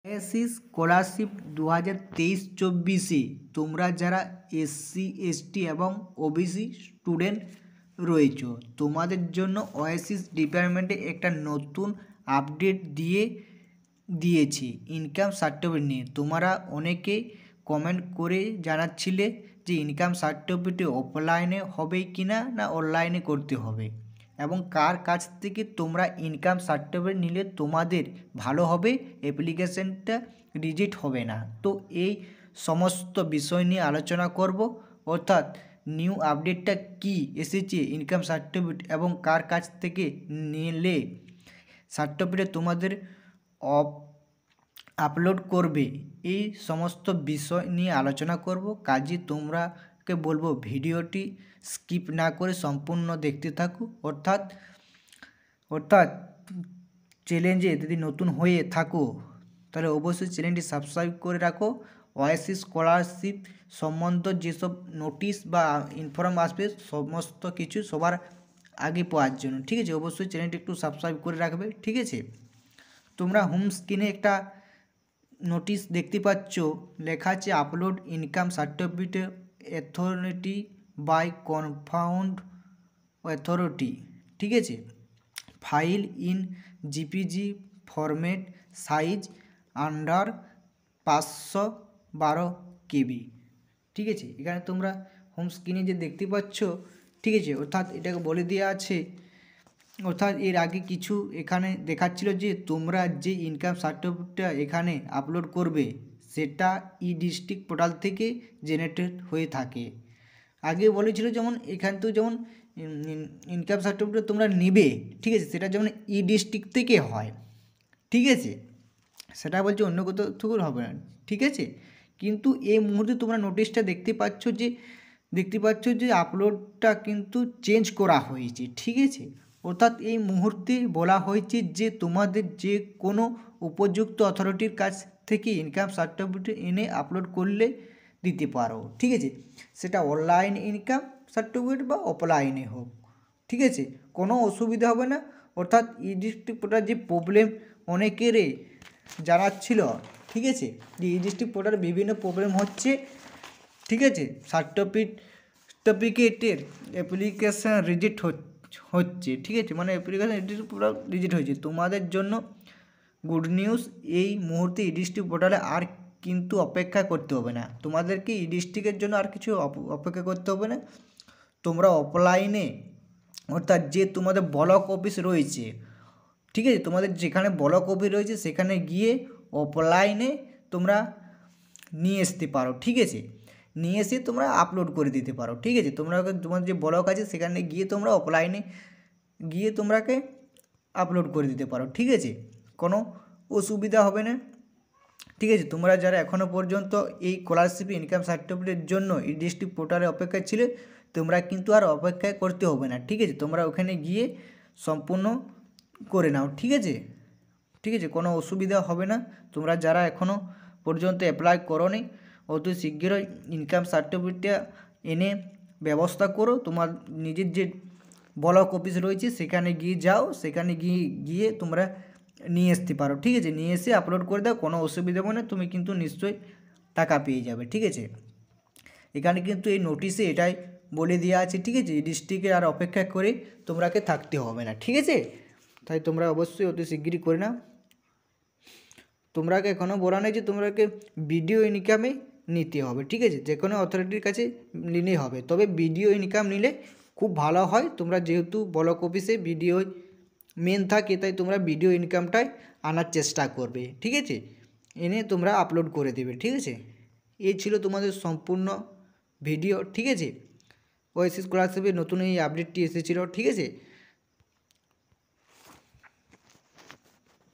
SC scholarship 2023-24 তোমরা যারা SC ST এবং ওবিসি স্টুডেন্ট রয়েছে তোমাদের জন্য ওএসিস ডিপার্টমেন্টে একটা নতুন আপডেট দিয়েছে ইনকাম সার্টিফিকেট নিয়ে। তোমরা অনেকে কমেন্ট করে জানাচ্ছিলে যে ইনকাম সার্টিফিকেট অফলাইনে হবে কিনা না অনলাইনে করতে হবে এবং কার কাছ থেকে তোমরা ইনকাম সার্টিফিকেট নিলে তোমাদের ভালো হবে, অ্যাপ্লিকেশনটা রিজেক্ট হবে না। তো এই সমস্ত বিষয় নিয়ে আলোচনা করব, অর্থাৎ নিউ আপডেটটা কি এসেছে ইনকাম সার্টিফিকেট এবং কার কাছ থেকে নিলে সার্টিফিকেট তোমাদের আপলোড করবে, এই সমস্ত বিষয় নিয়ে আলোচনা করব। কাজে তোমরাকে বলবো ভিডিওটি স্কিপ না করে সম্পূর্ণ দেখতে থাকো। অর্থাৎ চ্যানেলে যদি নতুন হয়ে থাকো তাহলে অবশ্যই চ্যানেলটি সাবস্ক্রাইব করে রাখো। ওএসিস স্কলারশিপ সম্বন্ধে যেসব নোটিশ বা ইনফর্ম আসবে সমস্ত কিছু সবার আগে পাওয়ার জন্য, ঠিক আছে? অবশ্যই চ্যানেলটি একটু সাবস্ক্রাইব করে রাখবে, ঠিক আছে? তোমরা হোম স্ক্রিনে একটা নোটিশ দেখতে পাচ্ছ, লেখা আছে upload income certificate authority by confound authority, ঠিক আছে? File in JPG format size under 512 KB, ঠিক আছে? এখানে তোমরা হোম স্ক্রিনে যে দেখতে পাচ্ছ, ঠিক আছে, অর্থাৎ এটাকে বলে দেওয়া আছে। অর্থাৎ এর আগে কিছু এখানে দেখাচ্ছিল যে তোমরা যে ইনকাম সার্টিফিকেটটা এখানে আপলোড করবে সেটা ই ডিস্ট্রিক্ট পোর্টাল থেকে জেনারেটেড হয়ে থাকে। আগে বলেছিল যেমন এখান তো যেমন ইনকাম সার্টিফিকেট তোমরা নেবে, ঠিক আছে, সেটা যেমন ই ডিস্ট্রিক্ট থেকে হয়, ঠিক আছে? সেটা বলছে অন্য কোথাও থেকে হবে না, ঠিক আছে? কিন্তু এই মুহূর্তে তোমরা নোটিশটা দেখতে পাচ্ছ যে আপলোডটা কিন্তু চেঞ্জ করা হয়েছে, ঠিক আছে? অর্থাৎ এই মুহূর্তে বলা হয়েছে যে তোমাদের যে কোনো উপযুক্ত অথরিটির কাছ থেকে ইনকাম সার্টিফিকেট এনে আপলোড করলে দিতে পারো, ঠিক আছে? সেটা অনলাইন ইনকাম সার্টিফিকেট বা অফলাইনে হোক, ঠিক আছে? কোনো অসুবিধা হবে না। অর্থাৎ ই ডিস্ট্রিক্ট পোর্টাল যে প্রবলেম অনেকেরই জানাচ্ছিল, ঠিক আছে, যে ই ডিস্ট্রিক্ট পোর্টালে বিভিন্ন প্রবলেম হচ্ছে, ঠিক আছে? সার্টিফিকেটের অ্যাপ্লিকেশান রিজেক্ট হচ্ছে, ঠিক আছে, মানে অ্যাপ্লিকেশান রিজেক্ট হয়েছে। তোমাদের জন্য গুড নিউজ, এই মুহূর্তে ই ডিস্ট্রিক্ট পোর্টালে আর কিন্তু অপেক্ষা করতে হবে না। তোমাদেরকে ই ডিস্ট্রিক্টের জন্য আর কিছু অপেক্ষা করতে হবে না। তোমরা অফলাইনে, অর্থাৎ যে তোমাদের ব্লক অফিস রয়েছে, ঠিক আছে, তোমাদের যেখানে ব্লক অফিস রয়েছে সেখানে গিয়ে অফলাইনে তোমরা নিয়ে আসতে পারো, ঠিক আছে? নিয়ে এসে তোমরা আপলোড করে দিতে পারো, ঠিক আছে? তোমার যে ব্লক আছে সেখানে গিয়ে তোমরা অফলাইনে গিয়ে তোমরাকে আপলোড করে দিতে পারো, ঠিক আছে? কোনো অসুবিধা হবে না, ঠিক আছে? তোমরা যারা এখনও পর্যন্ত এই স্কলারশিপ ইনকাম সার্টিফিকেটের জন্য এই ডিস্ট্রিক্ট পোর্টালে অপেক্ষায় ছিলে, তোমরা কিন্তু আর অপেক্ষা করতে হবে না, ঠিক আছে? তোমরা ওখানে গিয়ে সম্পূর্ণ করে নাও, ঠিক আছে? ঠিক আছে, কোনো অসুবিধা হবে না। তোমরা যারা এখনও পর্যন্ত অ্যাপ্লাই করোনি অতি শীঘ্রই ইনকাম সার্টিফিকেটটা এনে ব্যবস্থা করো। তোমার নিজের যে ব্লক অফিস রয়েছে সেখানে গিয়ে যাও, সেখানে গিয়ে তোমরা নিয়ে আসতে পারো, ঠিক আছে? নিয়ে এসে আপলোড করে দাও, কোনো অসুবিধা হবে না, তুমি কিন্তু নিশ্চয়ই টাকা পেয়ে যাবে, ঠিক আছে? এখানে কিন্তু এই নোটিশে এটাই বলে দেওয়া আছে, ঠিক আছে? এই ডিস্ট্রিক্টে আর অপেক্ষা করে তোমরাকে থাকতে হবে না, ঠিক আছে? তাই তোমরা অবশ্যই অতি শীঘ্রই করে নাও। তোমরাকে এখনও বলা নেই যে তোমরাকে ভিডিও ইনকামে নিতে হবে, ঠিক আছে? যে কোনো অথরিটির কাছে নিলেই হবে, তবে ভিডিও ইনকাম নিলে খুব ভালো হয়। তোমরা যেহেতু ব্লক অফিসে ভিডিও মেন থাকে, তাই তোমরা ভিডিও ইনকামটাই আনার চেষ্টা করবে, ঠিক আছে? এনে তোমরা আপলোড করে দেবে, ঠিক আছে? এই ছিল তোমাদের সম্পূর্ণ ভিডিও, ঠিক আছে? ওএসিস স্কলারশিপের নতুন এই আপডেটটি এসেছিলো, ঠিক আছে?